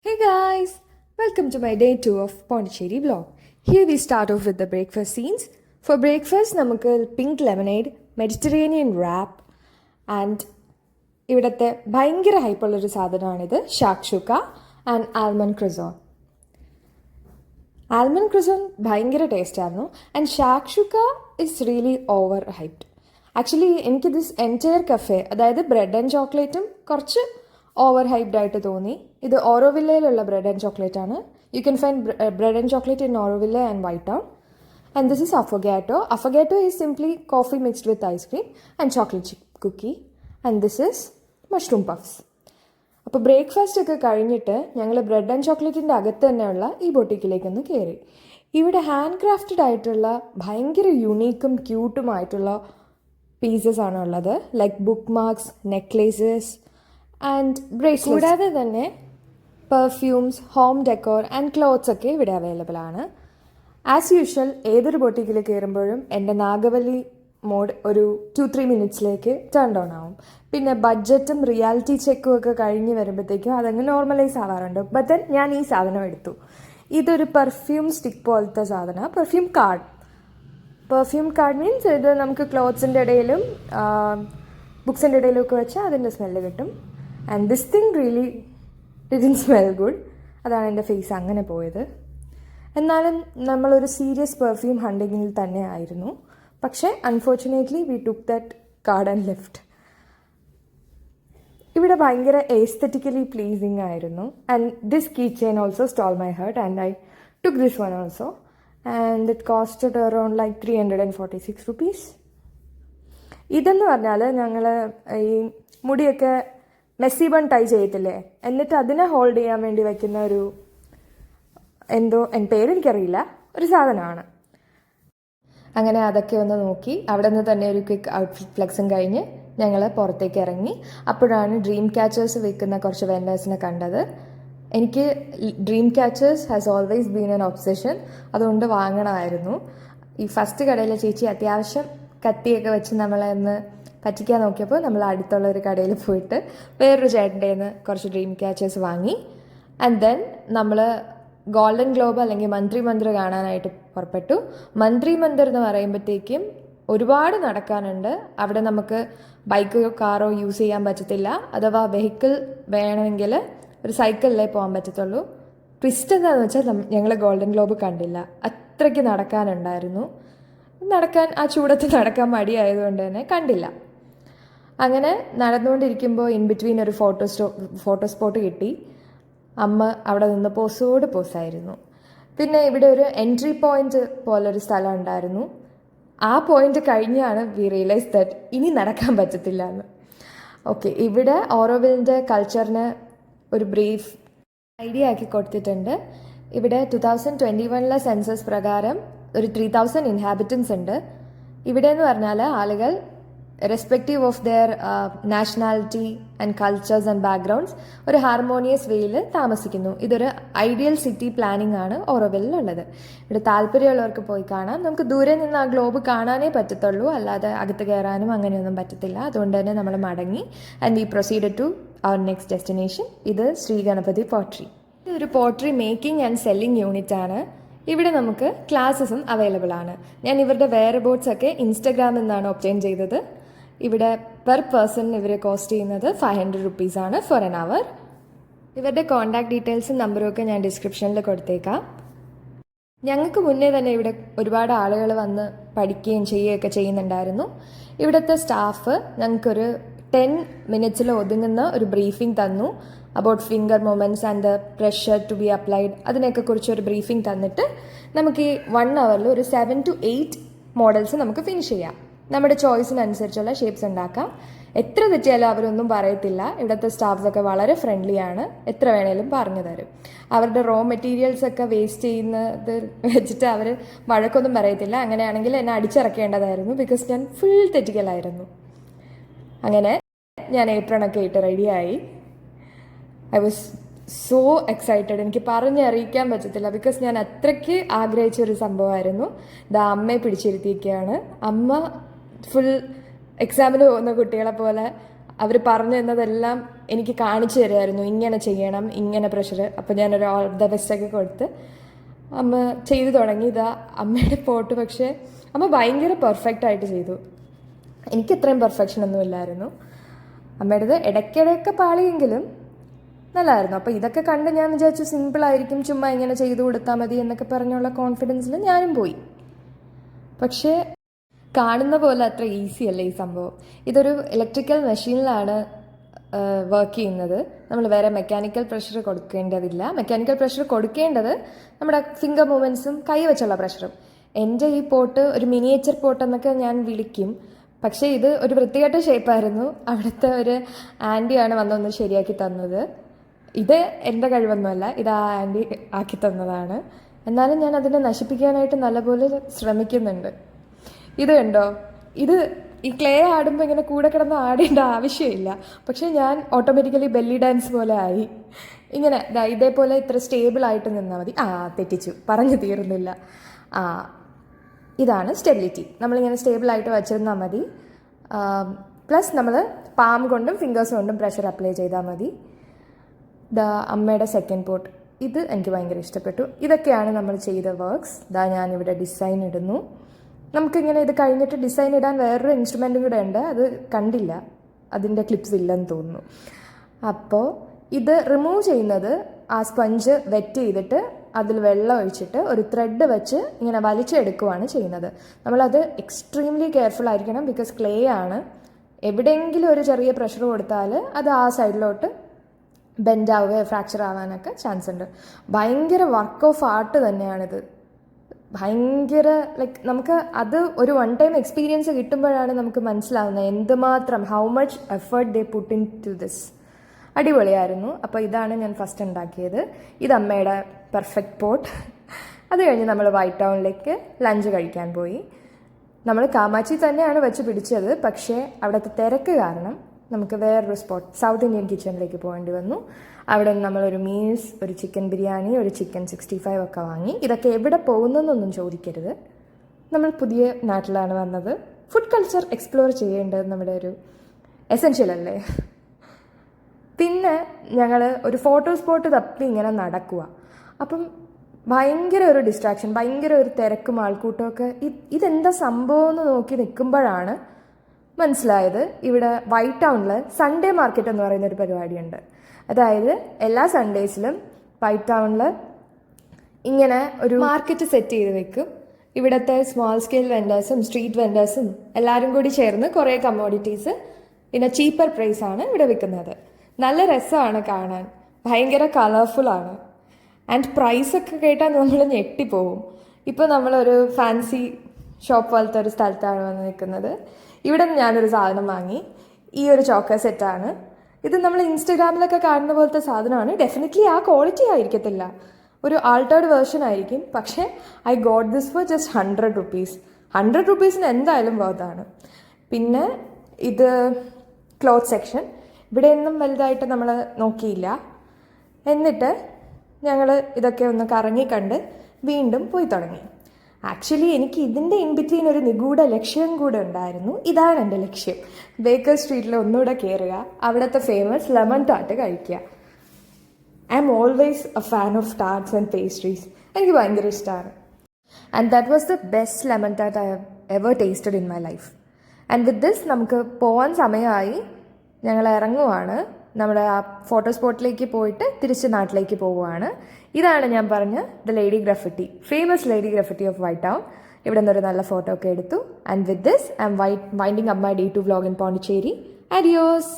Hey guys, welcome to my day 2 of Pondicherry vlog. Here we start off with the breakfast scenes. For breakfast, നമുക്ക് pink lemonade, Mediterranean wrap and ഇവിടുത്തെ ഭയങ്കര ഹൈപ്പുള്ളൊരു സാധനമാണിത് shakshuka and almond croissant. Almond croissant ഭയങ്കര taste ആയിരുന്നു and shakshuka is really over hyped. Actually എനിക്ക് this entire cafe, അതായത് bread and ചോക്ലേറ്റും കുറച്ച് ഓവർ ഹൈപ്ഡ് ആയിട്ട് തോന്നി. ഇത് ഓറോവില്ലയിലുള്ള ബ്രെഡ് ആൻഡ് ചോക്ലേറ്റ് ആണ്. You can find bread and chocolate in Auroville and White Town. And this is affogato. Affogato is simply coffee mixed with ice cream and chocolate cookie. And this is mushroom puffs. അപ്പോൾ breakfast ഒക്കെ കഴിഞ്ഞിട്ട് ഞങ്ങൾ bread and ചോക്ലേറ്റിൻ്റെ അകത്ത് തന്നെയുള്ള ഈ ബൊട്ടീക്കിലേക്കൊന്ന് കയറി. ഇവിടെ ഹാൻഡ് ക്രാഫ്റ്റഡ് ആയിട്ടുള്ള ഭയങ്കര യുണീക്കും ക്യൂട്ടുമായിട്ടുള്ള പീസസ് ആണ് ഉള്ളത്. Like book marks, necklaces and bracelets. കൂടാതെ തന്നെ perfumes, home decor and clothes ഒക്കെ ഇവിടെ അവൈലബിൾ ആണ്. ആസ് യൂഷ്വൽ ഏതൊരു ബൊട്ടീക്കിൽ കയറുമ്പോഴും എൻ്റെ നാഗവല്ലി മോഡ് ഒരു 2-3 മിനിറ്റ്സിലേക്ക് ടേൺ ഡൗൺ ആവും. പിന്നെ ബഡ്ജറ്റും റിയാലിറ്റി ചെക്കും ഒക്കെ കഴിഞ്ഞ് വരുമ്പോഴത്തേക്കും അതങ്ങ് നോർമലൈസ് ആവാറുണ്ട്. ബട്ട് ദെൻ ഞാൻ ഈ സാധനം എടുത്തു. ഇതൊരു പെർഫ്യൂം സ്റ്റിക്ക് പോലത്തെ സാധനമാണ്. പെർഫ്യൂം കാർഡ് മീൻസ് ഇത് നമുക്ക് ക്ലോത്ത്സിൻ്റെ ഇടയിലും ബുക്സിൻ്റെ ഇടയിലും ഒക്കെ വെച്ചാൽ അതിൻ്റെ സ്മെല്ല് കിട്ടും. And this thing really didn't smell good. അതാണ് എൻ്റെ ഫേസ് അങ്ങനെ പോയത്. എന്നാലും നമ്മളൊരു സീരിയസ് പെർഫ്യൂം ഹണ്ടിങ്ങിൽ തന്നെ ആയിരുന്നു. പക്ഷേ unfortunately we took that card and left. ഇവിടെ ഭയങ്കര എസ്തെറ്റിക്കലി പ്ലീസിങ് ആയിരുന്നു. And this key chain also stole my heart and I took this one also. And it costed around like 346 rupees. ഇതെന്ന് പറഞ്ഞാൽ ഞങ്ങൾ ഈ മുടിയൊക്കെ മെസ്സി ബൺ ടൈ ചെയ്യത്തില്ലേ, എന്നിട്ട് അതിനെ ഹോൾഡ് ചെയ്യാൻ വേണ്ടി വയ്ക്കുന്ന ഒരു എന്തോ എൻ്റെ പേരെനിക്കറിയില്ല, ഒരു സാധനമാണ്. അങ്ങനെ അതൊക്കെ ഒന്ന് നോക്കി അവിടെ നിന്ന് തന്നെ ഒരു ക്വിക്ക് ഔട്ട്ഫിറ്റ് ഫ്ലെക്സും കഴിഞ്ഞ് ഞങ്ങൾ പുറത്തേക്ക് ഇറങ്ങി. അപ്പോഴാണ് ഡ്രീം ക്യാച്ചേഴ്സ് വിൽക്കുന്ന കുറച്ച് വെൻഡേഴ്സിനെ കണ്ടത്. എനിക്ക് dream catchers has always been an obsession. അതുകൊണ്ട് വാങ്ങണമായിരുന്നു. ഈ ഫസ്റ്റ് കടയിലെ ചേച്ചി അത്യാവശ്യം കത്തിയൊക്കെ വെച്ച് നമ്മളെ ഒന്ന് പറ്റിക്കാൻ നോക്കിയപ്പോൾ നമ്മൾ അടുത്തുള്ള ഒരു കടയിൽ പോയിട്ട് വേറൊരു ചേട്ടൻ്റെ നിന്ന് കുറച്ച് ഡ്രീം ക്യാച്ചേഴ്സ് വാങ്ങി. ആൻഡ് ദെൻ നമ്മൾ ഗോൾഡൻ ഗ്ലോബ് അല്ലെങ്കിൽ മന്ത്രി മന്ദിർ കാണാനായിട്ട് പുറപ്പെട്ടു. മന്ത്രി മന്ദിർ എന്ന് പറയുമ്പോഴത്തേക്കും ഒരുപാട് നടക്കാനുണ്ട്. അവിടെ നമുക്ക് ബൈക്കോ കാറോ യൂസ് ചെയ്യാൻ പറ്റത്തില്ല. അഥവാ വെഹിക്കിൾ വേണമെങ്കിൽ ഒരു സൈക്കിളിലേ പോകാൻ പറ്റത്തുള്ളൂ. ട്വിസ്റ്റ് എന്താണെന്ന് വെച്ചാൽ ഞങ്ങൾ ഗോൾഡൻ ഗ്ലോബ് കണ്ടില്ല. അത്രയ്ക്ക് നടക്കാനുണ്ടായിരുന്നു. ആ ചൂടത്ത് നടക്കാൻ മടിയായതുകൊണ്ട് തന്നെ കണ്ടില്ല. അങ്ങനെ നടന്നുകൊണ്ടിരിക്കുമ്പോൾ ഇൻ ബിറ്റ്വീൻ ഒരു ഫോട്ടോ സ്പോട്ട് കിട്ടി. അമ്മ അവിടെ നിന്ന് പോസായിരുന്നു. പിന്നെ ഇവിടെ ഒരു എൻട്രി പോയിന്റ് പോലൊരു സ്ഥലം ഉണ്ടായിരുന്നു. ആ പോയിന്റ് കഴിഞ്ഞാണ് വി റിയലൈസ് ദാറ്റ് ഇനി നടക്കാൻ പറ്റത്തില്ല എന്ന്. ഓക്കെ, ഇവിടെ ഓറോവിലിൻ്റെ കൾച്ചറിന് ഒരു ബ്രീഫ് ഐഡിയ ആക്കി കൊടുത്തിട്ടുണ്ട്. ഇവിടെ 2021 സെൻസസ് പ്രകാരം ഒരു 3000 ഇൻഹാബിറ്റൻസ് ഉണ്ട്. ഇവിടെ എന്ന് പറഞ്ഞാൽ ആളുകൾ respective of their nationality and cultures and backgrounds ഒരു ഹാർമോണിയസ് വേയിൽ താമസിക്കുന്നു. ഇതൊരു ഐഡിയൽ സിറ്റി പ്ലാനിംഗ് ആണ് ഓറോവില്ലിലുള്ളത്. ഇവിടെ താല്പര്യമുള്ളവർക്ക് പോയി കാണാം. നമുക്ക് ദൂരെ നിന്ന് ആ ഗ്ലോബ് കാണാനേ പറ്റത്തുള്ളൂ, അല്ലാതെ അകത്ത് കയറാനും അങ്ങനെയൊന്നും പറ്റത്തില്ല. അതുകൊണ്ട് തന്നെ നമ്മൾ മടങ്ങി and we proceeded to our next destination. ഇത് ശ്രീ ഗണപതി പോട്രി. ഇതൊരു pottery making and selling unit ആണ്. ഇവിടെ നമുക്ക് ക്ലാസ്സസും അവൈലബിൾ ആണ്. ഞാൻ ഇവരുടെ വെയർ ബോർഡ്സ് ഒക്കെ ഇൻസ്റ്റഗ്രാമിൽ നിന്നാണ് ഒബ്റ്റെയിൻ ചെയ്തത്. ഇവിടെ പെർ പേഴ്സൺ ഇവർ കോസ്റ്റ് ചെയ്യുന്നത് 500 rupees ആണ് ഫോർ എൻ അവർ. ഇവരുടെ കോൺടാക്ട് ഡീറ്റെയിൽസും നമ്പറും ഒക്കെ ഞാൻ ഡിസ്ക്രിപ്ഷനിൽ കൊടുത്തേക്കാം. ഞങ്ങൾക്ക് മുന്നേ തന്നെ ഇവിടെ ഒരുപാട് ആളുകൾ വന്ന് പഠിക്കുകയും ചെയ്യുകയൊക്കെ ചെയ്യുന്നുണ്ടായിരുന്നു. ഇവിടുത്തെ സ്റ്റാഫ് ഞങ്ങൾക്കൊരു 10 minutes ഒതുങ്ങുന്ന ഒരു ബ്രീഫിംഗ് തന്നു. About finger movements and the pressure to be applied അതിനെയൊക്കെ കുറിച്ചൊരു ബ്രീഫിംഗ് തന്നിട്ട് നമുക്ക് ഈ 1 hour ഒരു 7 to 8 മോഡൽസ് നമുക്ക് ഫിനിഷ് ചെയ്യാം. നമ്മുടെ ചോയ്സിനനുസരിച്ചുള്ള ഷേപ്സ് ഉണ്ടാക്കാം. എത്ര തെറ്റിയാലും അവരൊന്നും പറയത്തില്ല. ഇവിടുത്തെ സ്റ്റാഫ്സൊക്കെ വളരെ ഫ്രണ്ട്ലി ആണ്. എത്ര വേണേലും പറഞ്ഞു തരും. അവരുടെ റോ മെറ്റീരിയൽസ് ഒക്കെ വേസ്റ്റ് ചെയ്യുന്നത് വെച്ചിട്ട് അവർ വഴക്കൊന്നും പറയത്തില്ല. അങ്ങനെയാണെങ്കിൽ എന്നെ അടിച്ചിറക്കേണ്ടതായിരുന്നു, ബിക്കോസ് ഞാൻ ഫുൾ തെറ്റിക്കലായിരുന്നു. അങ്ങനെ ഞാൻ ഏപ്രണൊക്കെ ഇട്ട് റെഡിയായി. I was so excited. എനിക്ക് പറഞ്ഞറിയിക്കാൻ പറ്റത്തില്ല, ബിക്കോസ് ഞാൻ അത്രയ്ക്ക് ആഗ്രഹിച്ചൊരു സംഭവമായിരുന്നു. അമ്മയെ പിടിച്ചിരുത്തിയൊക്കെയാണ്. അമ്മ ഫുൾ എക്സാമിന് പോകുന്ന കുട്ടികളെ പോലെ അവർ പറഞ്ഞു തന്നതെല്ലാം എനിക്ക് കാണിച്ചു തരുമായിരുന്നു, ഇങ്ങനെ ചെയ്യണം, ഇങ്ങനെ പ്രഷർ. അപ്പോൾ ഞാനൊരു ഓൾ ദ ബെസ്റ്റൊക്കെ കൊടുത്ത് അമ്മ ചെയ്തു തുടങ്ങി. ഇതാ അമ്മയുടെ പോട്ട്. പക്ഷേ അമ്മ ഭയങ്കര പെർഫെക്റ്റായിട്ട് ചെയ്തു. എനിക്ക് ഇത്രയും പെർഫെക്ഷൻ ഒന്നും ഇല്ലായിരുന്നു. അമ്മയുടേത് ഇടയ്ക്കിടയ്ക്ക് പാളിയെങ്കിലും നല്ലതായിരുന്നു. അപ്പോൾ ഇതൊക്കെ കണ്ട് ഞാൻ വിചാരിച്ചു സിമ്പിളായിരിക്കും, ചുമ്മാ ഇങ്ങനെ ചെയ്തു കൊടുത്താൽ മതി എന്നൊക്കെ പറഞ്ഞുള്ള കോൺഫിഡൻസിൽ ഞാനും പോയി. പക്ഷേ കാണുന്ന പോലെ അത്ര ഈസി അല്ല ഈ സംഭവം. ഇതൊരു ഇലക്ട്രിക്കൽ മെഷീനിലാണ് വർക്ക് ചെയ്യുന്നത്. നമ്മൾ വേറെ മെക്കാനിക്കൽ പ്രഷർ കൊടുക്കേണ്ടതില്ല. മെക്കാനിക്കൽ പ്രഷർ കൊടുക്കേണ്ടത് നമ്മുടെ ഫിംഗർ മൂവ്മെൻറ്റ്സും കൈ വെച്ചുള്ള പ്രഷറും. എൻ്റെ ഈ പോട്ട് ഒരു മിനിയേച്ചർ പോട്ട് എന്നൊക്കെ ഞാൻ വിളിക്കും. പക്ഷേ ഇത് ഒരു വൃത്തികെട്ട ഷേപ്പായിരുന്നു. അവിടുത്തെ ഒരു ആൻറ്റിയാണ് വന്നൊന്ന് ശരിയാക്കി തന്നത്. ഇത് എൻ്റെ കഴിവൊന്നുമല്ല, ഇത് ആ ആൻറ്റി ആക്കി തന്നതാണ്. എന്നാലും ഞാൻ അതിനെ നശിപ്പിക്കാനായിട്ട് നല്ലപോലെ ശ്രമിക്കുന്നുണ്ട്. ഇത് കണ്ടോ, ഇത് ഈ ക്ലേ ആടുമ്പോൾ ഇങ്ങനെ കൂടെ കിടന്ന് ആടേണ്ട ആവശ്യമില്ല. പക്ഷേ ഞാൻ ഓട്ടോമാറ്റിക്കലി ബെല്ലി ഡാൻസ് പോലെ ആയി. ഇങ്ങനെ ഇതേപോലെ ഇത്ര സ്റ്റേബിളായിട്ട് നിന്നാൽ മതി. തെറ്റിച്ചു, പറഞ്ഞു തീർന്നില്ല. ഇതാണ് സ്റ്റെബിലിറ്റി. നമ്മളിങ്ങനെ സ്റ്റേബിളായിട്ട് വച്ചിരുന്നാൽ മതി. പ്ലസ് നമ്മൾ പാം കൊണ്ടും ഫിംഗേഴ്സ് കൊണ്ടും പ്രഷർ അപ്ലൈ ചെയ്താൽ മതി. അമ്മയുടെ സെക്കൻഡ് പോട്ട്, ഇത് എനിക്ക് ഭയങ്കര ഇഷ്ടപ്പെട്ടു. ഇതൊക്കെയാണ് നമ്മൾ ചെയ്ത വർക്ക്സ്. ഞാനിവിടെ ഡിസൈൻ ഇടുന്നു. നമുക്കിങ്ങനെ ഇത് കഴിഞ്ഞിട്ട് ഡിസൈൻ ഇടാൻ വേറൊരു ഇൻസ്ട്രുമെൻറ്റും കൂടെ ഉണ്ട്. അത് കണ്ടില്ല, അതിൻ്റെ ക്ലിപ്സ് ഇല്ലെന്ന് തോന്നുന്നു. അപ്പോൾ ഇത് റിമൂവ് ചെയ്യുന്നത് ആ സ്പഞ്ച് വെറ്റ് ചെയ്തിട്ട് അതിൽ വെള്ളം ഒഴിച്ചിട്ട് ഒരു ത്രെഡ് വെച്ച് ഇങ്ങനെ വലിച്ചെടുക്കുകയാണ് ചെയ്യുന്നത്. നമ്മളത് എക്സ്ട്രീംലി കെയർഫുൾ ആയിരിക്കണം. ബിക്കോസ് ക്ലേ ആണ്. എവിടെയെങ്കിലും ഒരു ചെറിയ പ്രഷർ കൊടുത്താൽ അത് ആ സൈഡിലോട്ട് ബെൻഡ് ആവുകയോ ഫ്രാക്ചർ ആവാനൊക്കെ ചാൻസ് ഉണ്ട്. ഭയങ്കര വർക്ക് ഓഫ് ആർട്ട് തന്നെയാണിത്. ഭയങ്കര നമുക്ക് അത് ഒരു വൺ ടൈം എക്സ്പീരിയൻസ് കിട്ടുമ്പോഴാണ് നമുക്ക് മനസ്സിലാവുന്നത് എന്തുമാത്രം how much effort they put into this. അടിപൊളിയായിരുന്നു. അപ്പോൾ ഇതാണ് ഞാൻ ഫസ്റ്റ് ഉണ്ടാക്കിയത്. ഇത് അമ്മയുടെ പെർഫെക്റ്റ് പോട്ട്. അത് കഴിഞ്ഞ് നമ്മൾ വൈറ്റ് ടൗണിലേക്ക് ലഞ്ച് കഴിക്കാൻ പോയി. നമ്മൾ കാമാച്ചി തന്നെയാണ് വെച്ച് പിടിച്ചത്. പക്ഷേ അവിടുത്തെ തിരക്ക് കാരണം നമുക്ക് വേറൊരു സ്പോട്ട് സൗത്ത് ഇന്ത്യൻ കിച്ചണിലേക്ക് പോകേണ്ടി വന്നു. അവിടെ നമ്മളൊരു മീൽസ്, ഒരു ചിക്കൻ ബിരിയാണി, ഒരു ചിക്കൻ 65 ഒക്കെ വാങ്ങി. ഇതൊക്കെ എവിടെ പോകുന്നതെന്നൊന്നും ചോദിക്കരുത്. നമ്മൾ പുതിയ നാട്ടിലാണ് വന്നത്. ഫുഡ് കൾച്ചർ എക്സ്പ്ലോർ ചെയ്യേണ്ടത് നമ്മുടെ ഒരു എസെൻഷ്യൽ അല്ലേ. പിന്നെ ഞങ്ങൾ ഒരു ഫോട്ടോ സ്പോട്ട് തപ്പി ഇങ്ങനെ നടക്കുക. അപ്പം ഭയങ്കര ഒരു ഡിസ്ട്രാക്ഷൻ, ഭയങ്കര ഒരു തിരക്കും ആൾക്കൂട്ടമൊക്കെ. ഇതെന്താ സംഭവം എന്ന് നോക്കി നിൽക്കുമ്പോഴാണ് മനസ്സിലായത് ഇവിടെ വൈറ്റ് ടൗണിൽ സൺഡേ മാർക്കറ്റ് എന്ന് പറയുന്ന ഒരു പരിപാടിയുണ്ട്. അതായത് എല്ലാ സൺഡേസിലും വൈറ്റ് ടൗണിൽ ഇങ്ങനെ ഒരു മാർക്കറ്റ് സെറ്റ് ചെയ്ത് വെക്കും. ഇവിടുത്തെ സ്മോൾ സ്കെയിൽ വെൻഡേഴ്സും സ്ട്രീറ്റ് വെൻഡേഴ്സും എല്ലാവരും കൂടി ചേർന്ന് കുറേ കമ്മോഡിറ്റീസ് പിന്നെ ചീപ്പർ പ്രൈസാണ് ഇവിടെ വിൽക്കുന്നത്. നല്ല രസമാണ് കാണാൻ, ഭയങ്കര കളർഫുള്ളാണ്. ആൻഡ് പ്രൈസൊക്കെ കേട്ടാൽ നമ്മൾ ഞെട്ടിപ്പോവും. ഇപ്പോൾ നമ്മളൊരു ഫാൻസി ഷോപ്പ് പോലത്തെ ഒരു സ്ഥലത്താണ് വന്ന് നിൽക്കുന്നത്. ഇവിടെ നിന്ന് ഞാനൊരു സാധനം വാങ്ങി. ഈ ഒരു ചോക്കർ സെറ്റാണ്. ഇത് നമ്മൾ ഇൻസ്റ്റഗ്രാമിലൊക്കെ കാണുന്ന പോലത്തെ സാധനമാണ്. ഡെഫിനറ്റ്ലി ആ ക്വാളിറ്റി ആയിരിക്കത്തില്ല, ഒരു ആൾട്ടേർഡ് വേർഷൻ ആയിരിക്കും. പക്ഷേ I got this for just 100 rupees. 100 rupeesന് എന്തായാലും വർത്താണ്. പിന്നെ ഇത് ക്ലോത്ത് സെക്ഷൻ. ഇവിടെയൊന്നും വലുതായിട്ട് നമ്മൾ നോക്കിയില്ല. എന്നിട്ട് ഞങ്ങൾ ഇതൊക്കെ ഒന്ന് കറങ്ങിക്കണ്ട് വീണ്ടും പോയി തുടങ്ങി. ആക്ച്വലി എനിക്ക് ഇതിൻ്റെ ഇൻബിറ്റ്വീൻ ഒരു നിഗൂഢ ലക്ഷ്യം കൂടെ ഉണ്ടായിരുന്നു. ഇതാണ് എൻ്റെ ലക്ഷ്യം. ബേക്കർ സ്ട്രീറ്റിൽ ഒന്നുകൂടെ കയറുക, അവിടുത്തെ ഫേമസ് ലെമൺ ടാർട്ട് കഴിക്കുക. I am always a fan of tarts and pastries. എനിക്ക് ഭയങ്കര ഇഷ്ടമാണ്. And that was the best lemon tart I have ever tasted in my life. And with this നമുക്ക് പോകാൻ സമയമായി. ഞങ്ങൾ ഇറങ്ങുവാണ്. നമ്മുടെ ആ ഫോട്ടോ സ്പോട്ടിലേക്ക് പോയിട്ട് തിരിച്ച് നാട്ടിലേക്ക് പോവുകയാണ്. ഇതാണ് ഞാൻ പറഞ്ഞ the lady ഗ്രഫിറ്റി, famous lady ഗ്രഫിറ്റി of white town. ഇവിടെ നിന്നൊരു നല്ല ഫോട്ടോ ഒക്കെ എടുത്തു. And with this I M winding up my day 2 vlog in Pondicherry. Adios.